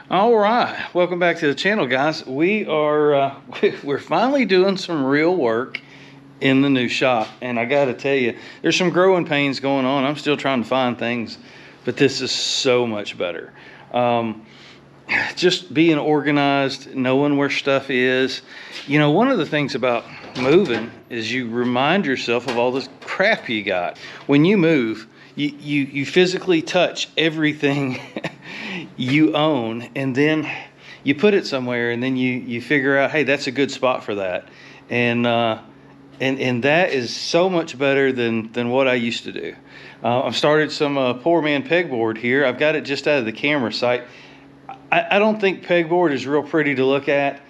All right, welcome back to the channel, guys. We are we're finally doing some real work in the new shop, and I gotta tell you, there's some growing pains going on. I'm still trying to find things, but this is so much better. Just being organized, knowing where stuff is. You know, one of the things about moving is you remind yourself of all this crap you got. When you move, you physically touch everything you own, and then you put it somewhere, and then you figure out, hey, that's a good spot for that. And that is so much better than what I used to do. I've started some poor man pegboard here. I've got it just out of the camera sight. I don't think pegboard is real pretty to look at,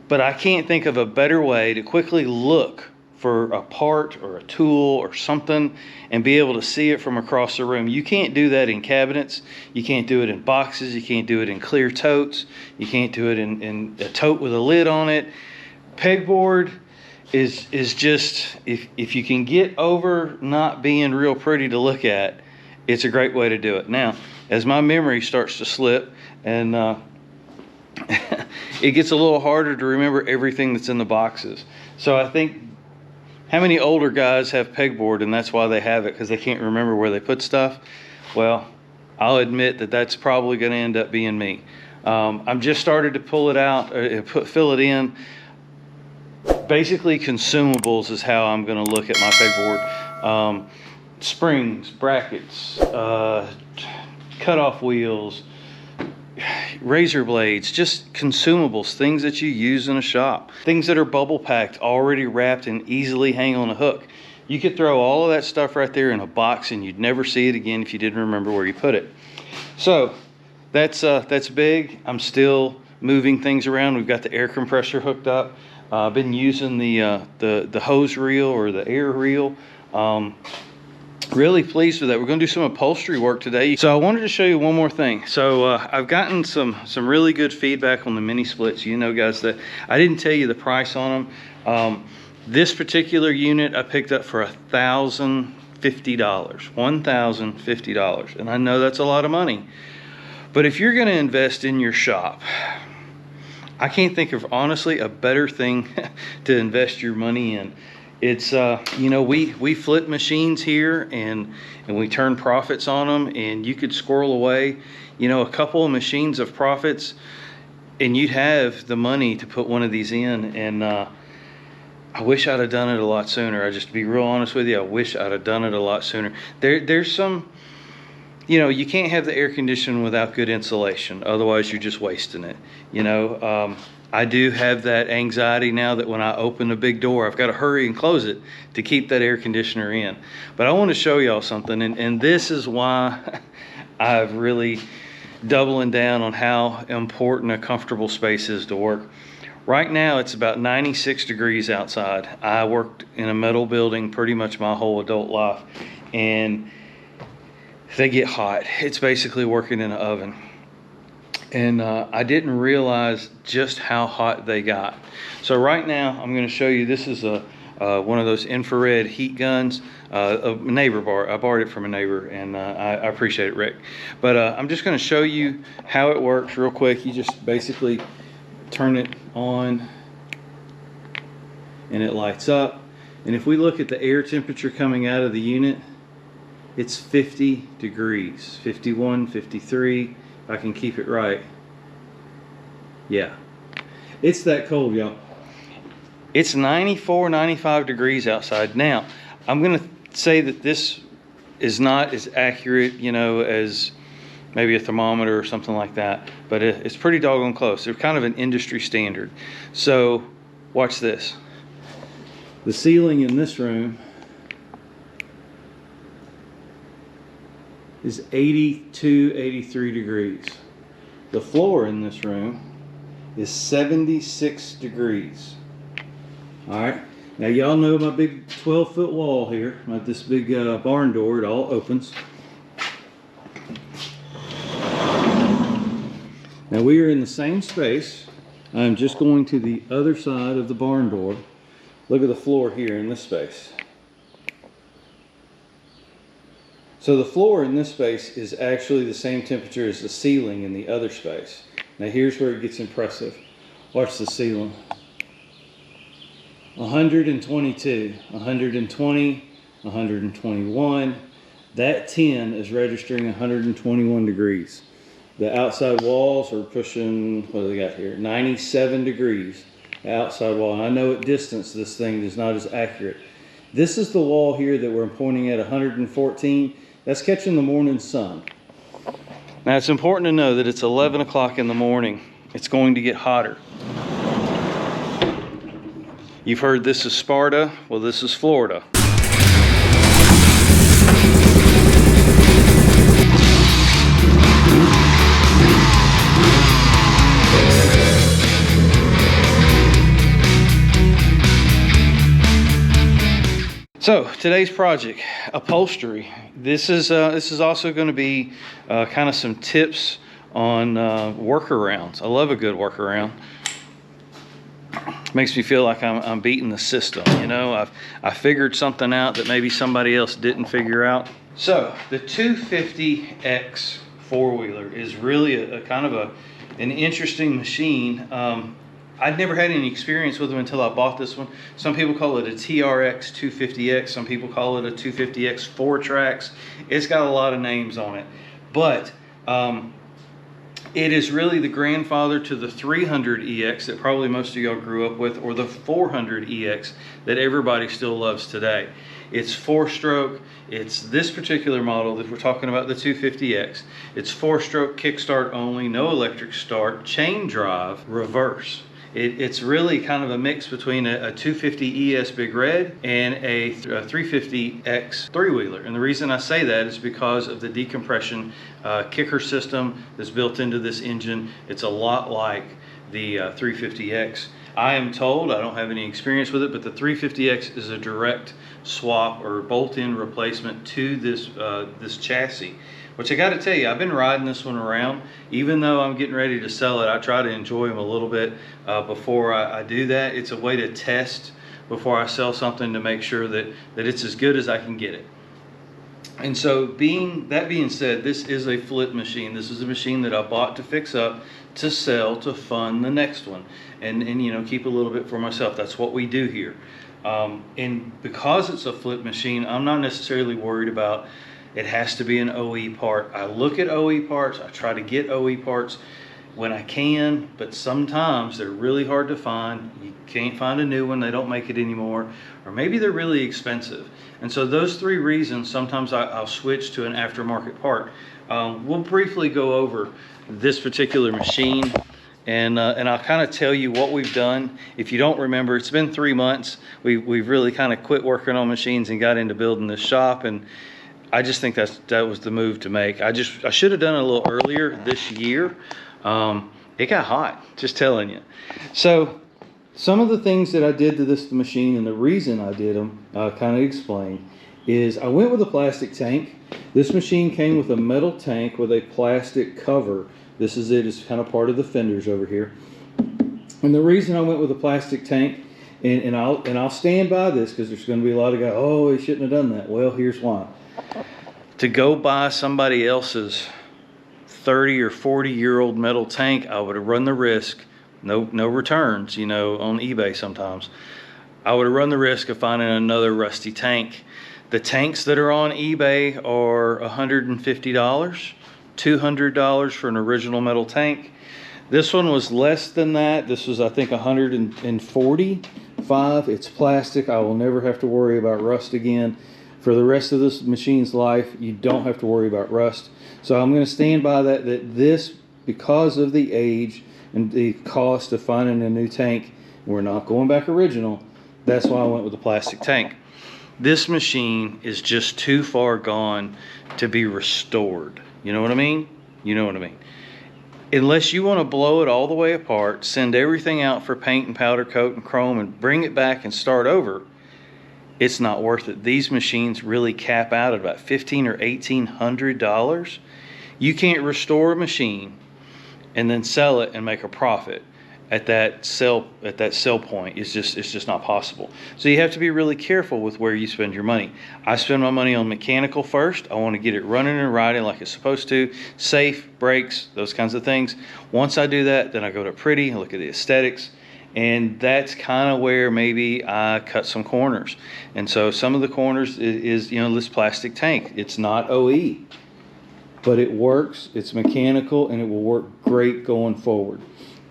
but I can't think of a better way to quickly look for a part or a tool or something and be able to see it from across the room. You can't do that in cabinets. You can't do it in boxes. You can't do it in clear totes. You can't do it in a tote with a lid on it. Pegboard is just, if you can get over not being real pretty to look at, it's a great way to do it. Now, as my memory starts to slip and it gets a little harder to remember everything that's in the boxes. So I think, how many older guys have pegboard and that's why they have it, because they can't remember where they put stuff? Well, I'll admit that that's probably going to end up being me. I'm just started to pull it out, fill it in. Basically, consumables is how I'm going to look at my pegboard. Springs, brackets, cutoff wheels, razor blades, just consumables, things that you use in a shop, things that are bubble packed, already wrapped and easily hang on a hook. You could throw all of that stuff right there in a box and you'd never see it again if you didn't remember where you put it. So that's big. I'm still moving things around. We've got the air compressor hooked up. I've been using the hose reel or the air reel. Really pleased with that. We're going to do some upholstery work today. So I wanted to show you one more thing. So I've gotten some really good feedback on the mini splits. You know, guys, that I didn't tell you the price on them. This particular unit I picked up for $1,050. $1,050. And I know that's a lot of money. But if you're going to invest in your shop, I can't think of, honestly, a better thing to invest your money in. It's you know, we flip machines here and we turn profits on them, and you could squirrel away, you know, a couple of machines of profits and you'd have the money to put one of these in. And I wish I'd have done it a lot sooner. I just, to be real honest with you, I wish I'd have done it a lot sooner. There's some, you know, you can't have the air conditioning without good insulation, otherwise you're just wasting it. You know, I do have that anxiety now that when I open a big door, I've got to hurry and close it to keep that air conditioner in. But I want to show y'all something, and this is why I've really doubling down on how important a comfortable space is to work. Right now it's about 96 degrees outside. I worked in a metal building pretty much my whole adult life, and they get hot. It's basically working in an oven. And I didn't realize just how hot they got. So right now I'm going to show you, this is one of those infrared heat guns. A neighbor I borrowed it from a neighbor, and I appreciate it, Rick. But I'm just going to show you how it works real quick. You just basically turn it on and it lights up. And if we look at the air temperature coming out of the unit, it's 50 degrees, 51, 53. If I can keep it right. Yeah, it's that cold, y'all. It's 94, 95 degrees outside. Now, I'm going to say that this is not as accurate, you know, as maybe a thermometer or something like that, but it's pretty doggone close. They're kind of an industry standard. So, watch this. The ceiling in this room is 82, 83 degrees. The floor in this room is 76 degrees. All right, now y'all know my big 12-foot wall here, this big barn door, it all opens. Now we are in the same space. I'm just going to the other side of the barn door. Look at the floor here in this space. So the floor in this space is actually the same temperature as the ceiling in the other space. Now here's where it gets impressive. Watch the ceiling. 122, 120, 121. That 10 is registering 121 degrees. The outside walls are pushing, what do they got here? 97 degrees. The outside wall. And I know at distance this thing is not as accurate. This is the wall here that we're pointing at 114. That's catching the morning sun. Now it's important to know that it's 11 o'clock in the morning. It's going to get hotter. You've heard this is Sparta. Well, this is Florida. So today's project, upholstery. This is also going to be kind of some tips on workarounds. I love a good workaround. Makes me feel like I'm beating the system. You know, I figured something out that maybe somebody else didn't figure out. So the 250X four-wheeler is really a kind of an interesting machine. I'd never had any experience with them until I bought this one. Some people call it a TRX 250X. Some people call it a 250X 4-tracks. It's got a lot of names on it. But it is really the grandfather to the 300EX that probably most of y'all grew up with, or the 400EX that everybody still loves today. It's 4-stroke. It's this particular model that we're talking about, the 250X. It's 4-stroke kickstart only, no electric start, chain drive, reverse. It's really kind of a mix between a 250 ES Big Red and a 350X three-wheeler. And the reason I say that is because of the decompression kicker system that's built into this engine. It's a lot like the 350X. I am told, I don't have any experience with it, but the 350X is a direct swap or bolt-in replacement to this chassis. Which I got to tell you, I've been riding this one around. Even though I'm getting ready to sell it, I try to enjoy them a little bit before I do that. It's a way to test before I sell something to make sure that it's as good as I can get it. And so that being said, this is a flip machine. This is a machine that I bought to fix up, to sell, to fund the next one. And you know, keep a little bit for myself. That's what we do here. And because it's a flip machine, I'm not necessarily worried about it has to be an OE part. I look at OE parts, I try to get OE parts when I can, but sometimes they're really hard to find. You can't find a new one, they don't make it anymore, or maybe they're really expensive. And so those three reasons, sometimes I'll switch to an aftermarket part. We'll briefly go over this particular machine, and I'll kind of tell you what we've done. If you don't remember, it's been 3 months. We've really kind of quit working on machines and got into building this shop, and I just think that was the move to make. I should have done it a little earlier this year. It got hot, just telling you. So some of the things that I did to this machine, and the reason I did them, kind of explain, is I went with a plastic tank. This machine came with a metal tank with a plastic cover. This is it. It's kind of part of the fenders over here. And the reason I went with a plastic tank, and I'll stand by this because there's going to be a lot of guys, oh, he shouldn't have done that. Well, here's why. To go buy somebody else's 30 or 40-year-old metal tank, I would have run the risk, no returns, you know, on eBay sometimes. I would have run the risk of finding another rusty tank. The tanks that are on eBay are $150, $200 for an original metal tank. This one was less than that. This was, I think, $145. It's plastic. I will never have to worry about rust again. For the rest of this machine's life, you don't have to worry about rust. So I'm going to stand by that this, because of the age and the cost of finding a new tank, we're not going back original. That's why I went with the plastic tank. This machine is just too far gone to be restored. You know what I mean? You know what I mean. Unless you want to blow it all the way apart, send everything out for paint and powder coat and chrome and bring it back and start over, it's not worth it. These machines really cap out at about $1,500 or $1,800. You can't restore a machine and then sell it and make a profit at that sell point. It's just not possible. So you have to be really careful with where you spend your money. I spend my money on mechanical first. I want to get it running and riding like it's supposed to, safe, brakes, those kinds of things. Once I do that, then I go to pretty and look at the aesthetics. And that's kind of where maybe I cut some corners. And so some of the corners is you know, this plastic tank. It's not OE, but it works. It's mechanical, and it will work great going forward.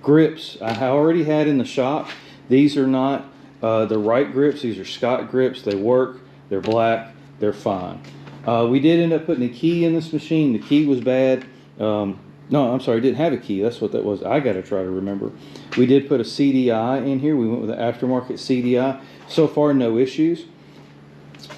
Grips I already had in the shop. These are not the right grips. These are Scott grips. They work. They're black. They're fine. We did end up putting a key in this machine. The key was bad. No, I'm sorry, I didn't have a key. That's what that was. I got to try to remember. We did put a CDI in here. We went with the aftermarket CDI. So far, no issues.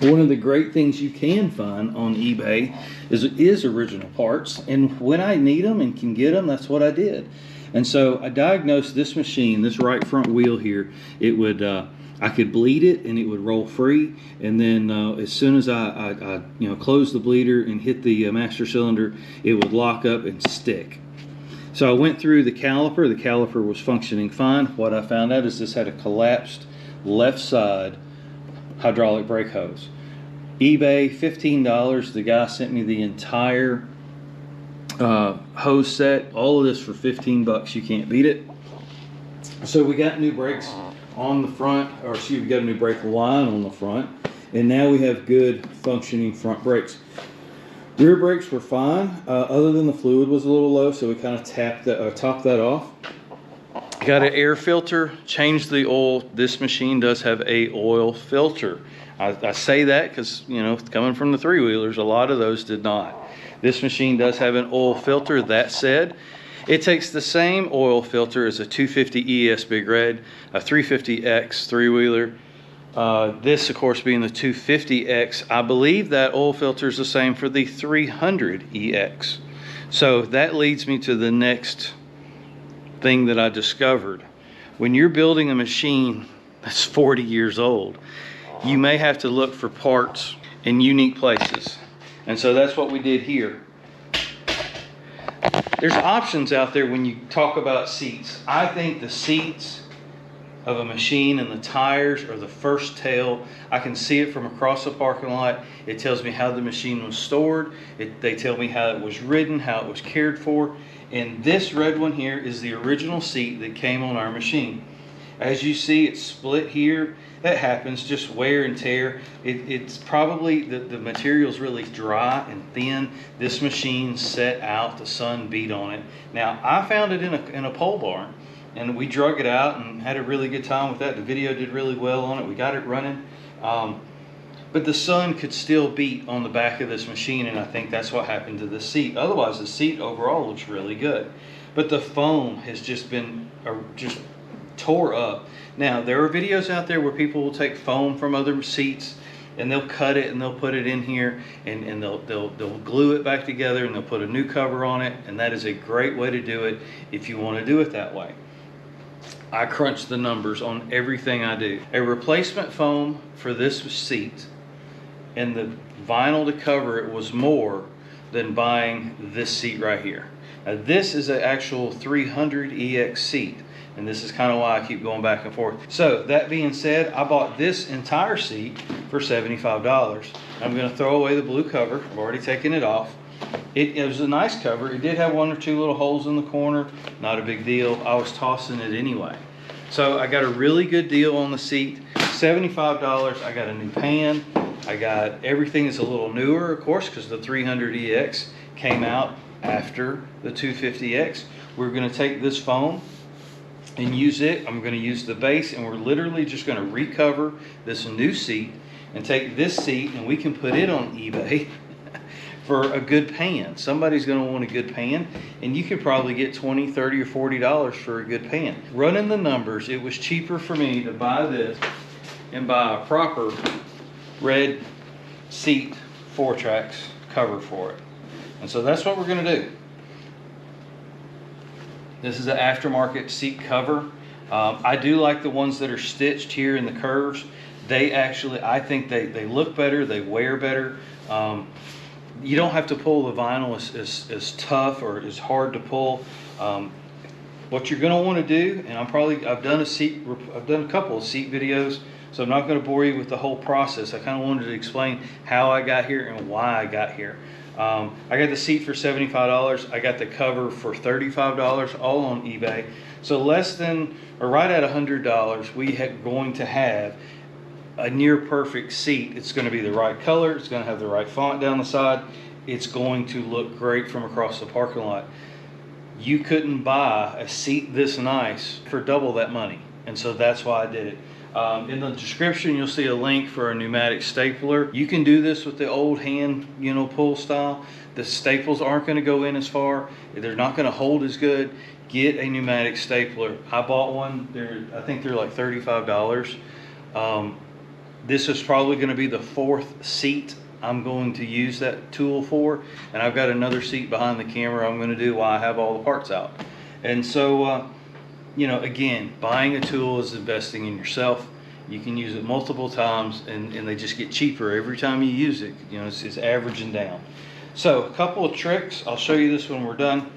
One of the great things you can find on eBay is original parts. And when I need them and can get them, that's what I did. And so I diagnosed this machine, this right front wheel here. It would, I could bleed it and it would roll free. And then as soon as I you know, closed the bleeder and hit the master cylinder, it would lock up and stick. So I went through the caliper. The caliper was functioning fine. What I found out is this had a collapsed left side hydraulic brake hose. eBay, $15. The guy sent me the entire hose set. All of this for 15 bucks. You can't beat it. So we got new brakes on the front, or excuse me, we got a new brake line on the front, and now we have good functioning front brakes. Rear brakes were fine, other than the fluid was a little low, so we kind of topped that off. Got an air filter, changed the oil. This machine does have a oil filter. I say that because, you know, coming from the three-wheelers, a lot of those did not. This machine does have an oil filter. That said, it takes the same oil filter as a 250 ES Big Red, a 350X three-wheeler. This, of course, being the 250X, I believe that oil filter is the same for the 300EX. So that leads me to the next thing that I discovered. When you're building a machine that's 40 years old, you may have to look for parts in unique places. And so that's what we did here. There's options out there when you talk about seats. I think the seats of a machine and the tires are the first tell. I can see it from across the parking lot. It tells me how the machine was stored. They tell me how it was ridden, how it was cared for. And this red one here is the original seat that came on our machine. As you see, it's split here. That happens, just wear and tear. It's probably, the material's really dry and thin. This machine set out, the sun beat on it. Now, I found it in a pole barn, and we drug it out and had a really good time with that. The video did really well on it. We got it running. But the sun could still beat on the back of this machine, and I think that's what happened to the seat. Otherwise, the seat overall looks really good. But the foam has just been just tore up. Now, there are videos out there where people will take foam from other seats and they'll cut it and they'll put it in here, and they'll glue it back together and they'll put a new cover on it, and that is a great way to do it if you want to do it that way. I crunch the numbers on everything I do. A replacement foam for this seat and the vinyl to cover it was more than buying this seat right here. Now, this is an actual 300EX seat, and this is kind of why I keep going back and forth. So that being said, I bought this entire seat for $75. I'm going to throw away the blue cover. I've already taken it off. It was a nice cover. It did have one or two little holes in the corner. Not a big deal. I was tossing it anyway. So I got a really good deal on the seat. $75. I got a new pan. I got everything that's a little newer, of course, because the 300EX came out after the 250X. We're going to take this foam and use it. I'm going to use the base, and we're literally just going to recover this new seat and take this seat, and we can put it on eBay for a good pan. Somebody's going to want a good pan, and you could probably get $20, $30, or $40 for a good pan. Running the numbers, it was cheaper for me to buy this and buy a proper red seat 4-tracks cover for it. And so that's what we're going to do. This is an aftermarket seat cover. I do like the ones that are stitched here in the curves. They actually, I think they look better, they wear better. You don't have to pull the vinyl as tough or as hard to pull. What you're going to want to do, and I've done a couple of seat videos, so I'm not going to bore you with the whole process. I kind of wanted to explain how I got here and why I got here. I got the seat for $75. I got the cover for $35, all on eBay. So less than, or right at $100, we are going to have a near perfect seat. It's going to be the right color. It's going to have the right font down the side. It's going to look great from across the parking lot. You couldn't buy a seat this nice for double that money, and so that's why I did it. In the description, you'll see a link for a pneumatic stapler. You can do this with the old hand, pull style. The staples aren't going to go in as far. They're not going to hold as good. Get a pneumatic stapler. I bought one. I think they're like $35. This is probably going to be the 4th seat I'm going to use that tool for, and I've got another seat behind the camera I'm going to do while I have all the parts out. And so again, buying a tool is investing in yourself. You can use it multiple times, and they just get cheaper every time you use it. It's averaging down. So a couple of tricks. I'll show you this when we're done.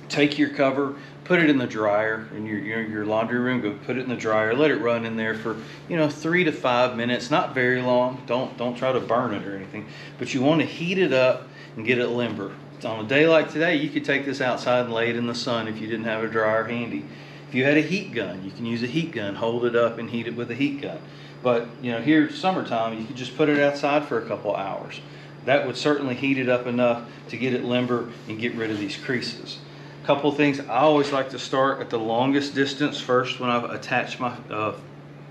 Take your cover, put it in the dryer in your laundry room. Go put it in the dryer. Let it run in there for 3 to 5 minutes. Not very long. Don't try to burn it or anything. But you want to heat it up and get it limber. On a day like today, you could take this outside and lay it in the sun if you didn't have a dryer handy. If you had a heat gun, you can use a heat gun. Hold it up and heat it with a heat gun. But here summertime, you could just put it outside for a couple hours. That would certainly heat it up enough to get it limber and get rid of these creases. Couple things. I always like to start at the longest distance first when I've attached my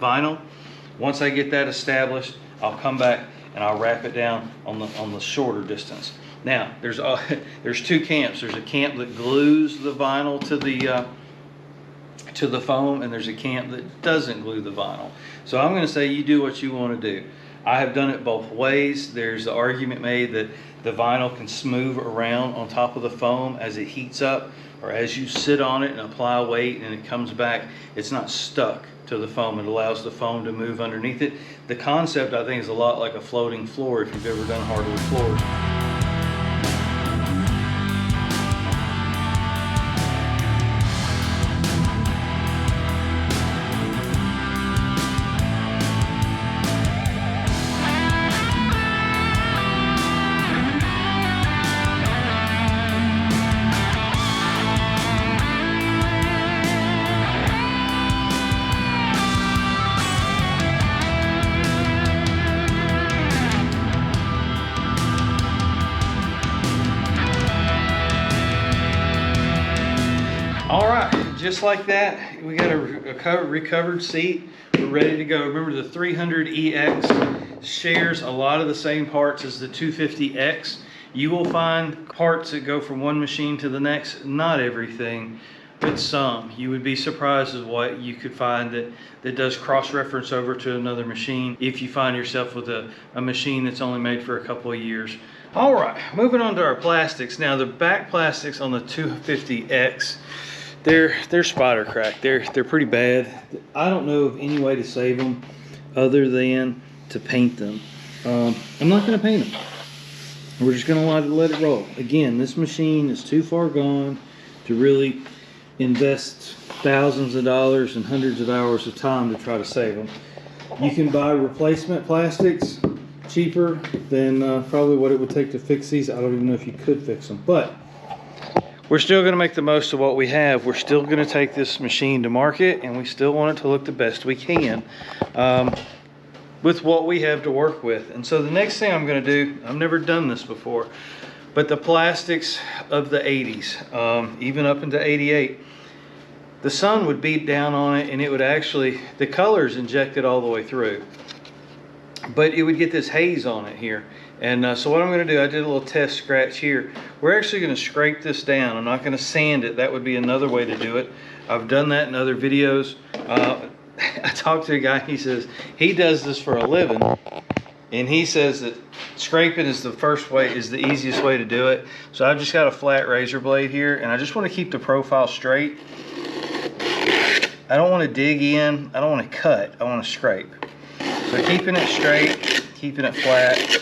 vinyl. Once I get that established, I'll come back and I'll wrap it down on the shorter distance. Now there's 2 camps. There's a camp that glues the vinyl to the foam, and there's a camp that doesn't glue the vinyl. So I'm going to say you do what you want to do. I have done it both ways. There's the argument made that the vinyl can smooth around on top of the foam as it heats up, or as you sit on it and apply weight and it comes back, it's not stuck to the foam. It allows the foam to move underneath it. The concept, I think, is a lot like a floating floor if you've ever done hardwood floors. All right, just like that, we got a recovered seat. We're ready to go. Remember, the 300EX shares a lot of the same parts as the 250X. You will find parts that go from one machine to the next. Not everything, but some. You would be surprised at what you could find that does cross-reference over to another machine if you find yourself with a machine that's only made for a couple of years. All right, moving on to our plastics. Now, the back plastics on the 250X, they're spider cracked. They're pretty bad. I don't know of any way to save them other than to paint them. I'm not going to paint them. We're just going to let it roll. Again, this machine is too far gone to really invest thousands of dollars and hundreds of hours of time to try to save them. You can buy replacement plastics cheaper than probably what it would take to fix these. I don't even know if you could fix them, but we're still going to make the most of what we have. We're still going to take this machine to market, and we still want it to look the best we can with what we have to work with. And so the next thing I'm going to do, I've never done this before, but the plastics of the 80s, even up into 88, the sun would beat down on it, and it would actually, the colors injected all the way through, but it would get this haze on it here. And so what I'm going to do, I did a little test scratch here. We're actually going to scrape this down. I'm not going to sand it. That would be another way to do it. I've done that in other videos. I talked to a guy, he says he does this for a living, and he says that scraping is the easiest way to do it. So I've just got a flat razor blade here, and I just want to keep the profile straight. I don't want to dig in, I don't want to cut, I want to scrape. So keeping it straight, keeping it flat.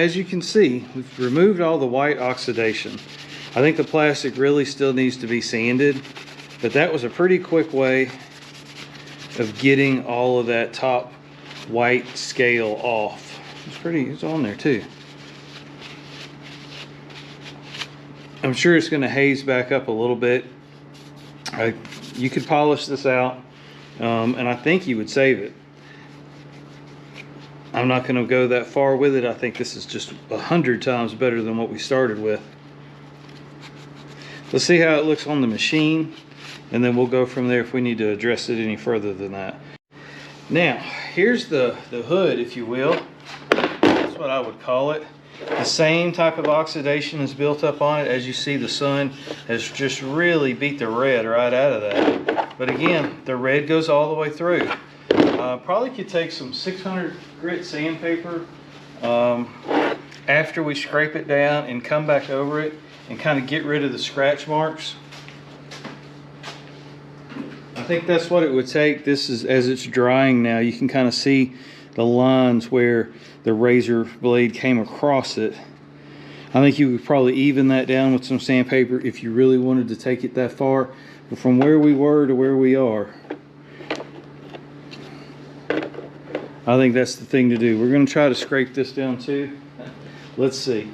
as you can see, we've removed all the white oxidation. I think the plastic really still needs to be sanded, but that was a pretty quick way of getting all of that top white scale off. It's on there too. I'm sure it's going to haze back up a little bit. You could polish this out, and I think you would save it. I'm not going to go that far with it. I think this is just 100 times better than what we started with. Let's see how it looks on the machine, and then we'll go from there if we need to address it any further than that. Now, here's the hood, if you will. That's what I would call it. The same type of oxidation is built up on it. As you see, the sun has just really beat the red right out of that. But again, the red goes all the way through. Probably could take some 600 grit sandpaper after we scrape it down and come back over it and kind of get rid of the scratch marks. I think that's what it would take. This is, as it's drying now, you can kind of see the lines where the razor blade came across it. I think you would probably even that down with some sandpaper if you really wanted to take it that far. But from where we were to where we are, I think that's the thing to do. We're going to try to scrape this down too. Let's see.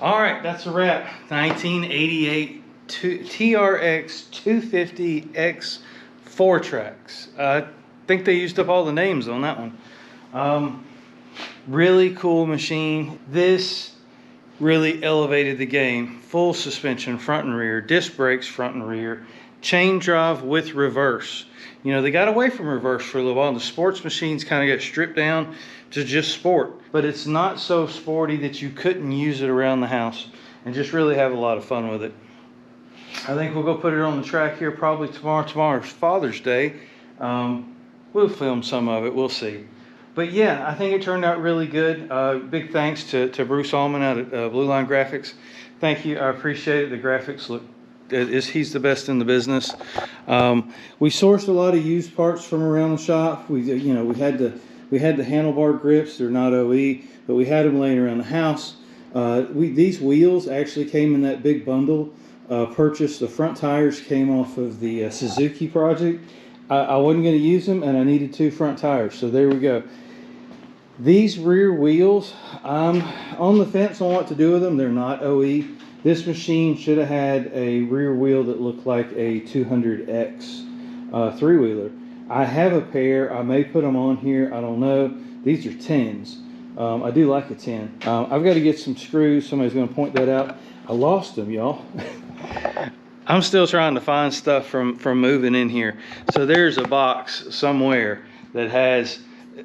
All right, that's a wrap. 1988 TRX 250X 4-tracks. I think they used up all the names on that one. Really cool machine. This really elevated the game. Full suspension, front and rear, disc brakes, front and rear, chain drive with reverse. You know, they got away from reverse for a little while. The sports machines kind of got stripped down to just sport, but it's not so sporty that you couldn't use it around the house and just really have a lot of fun with it. I think we'll go put it on the track here probably tomorrow. Tomorrow's Father's Day. We'll film some of it, we'll see. But yeah, I think it turned out really good. Big thanks to Bruce Allman out at Blue Line Graphics. Thank you, I appreciate it. The graphics look, he's the best in the business. We sourced a lot of used parts from around the shop. We had the handlebar grips. They're not OE, but we had them laying around the house. These wheels actually came in that big bundle. Purchased. The front tires came off of the Suzuki project. I wasn't going to use them, and I needed 2 front tires, so there we go. These rear wheels, I'm on the fence on what to do with them. They're not OE. This machine should have had a rear wheel that looked like a 200X 3-wheeler. I have a pair. I may put them on here. I don't know. These are 10s. I do like a 10. I've got to get some screws. Somebody's going to point that out. I lost them, y'all. I'm still trying to find stuff from moving in here. So there's a box somewhere that has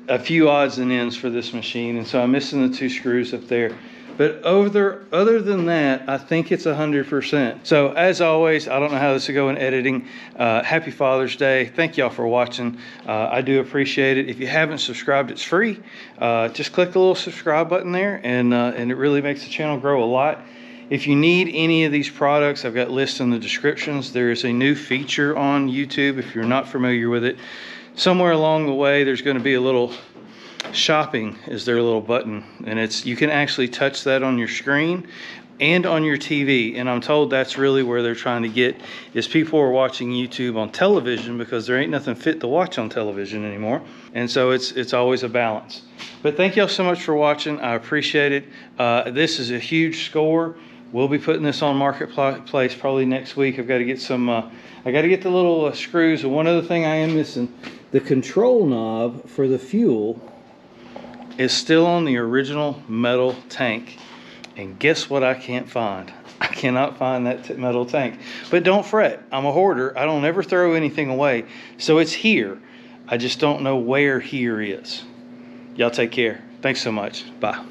a few odds and ends for this machine, and so I'm missing the 2 screws up there. But other than that, I think it's 100%. So as always, I don't know how this will go in editing. Happy Father's Day. Thank y'all for watching. I do appreciate it. If you haven't subscribed, it's free. Just click the little subscribe button there, and it really makes the channel grow a lot. If you need any of these products, I've got lists in the descriptions. There is a new feature on YouTube if you're not familiar with it. Somewhere along the way, there's going to be a little shopping is their little button, and you can actually touch that on your screen and on your TV, and I'm told that's really where they're trying to get is people are watching YouTube on television because there ain't nothing fit to watch on television anymore, and so it's always a balance. But thank y'all so much for watching. I appreciate it. This is a huge score. We'll be putting this on Marketplace probably next week. I've got to get some I got to get the little screws, and one other thing I am missing, the control knob for the fuel is still on the original metal tank, and guess what I can't find? I cannot find that metal tank. But don't fret, I'm a hoarder. I don't ever throw anything away, so it's here. I just don't know where here is. Y'all take care. Thanks so much. Bye.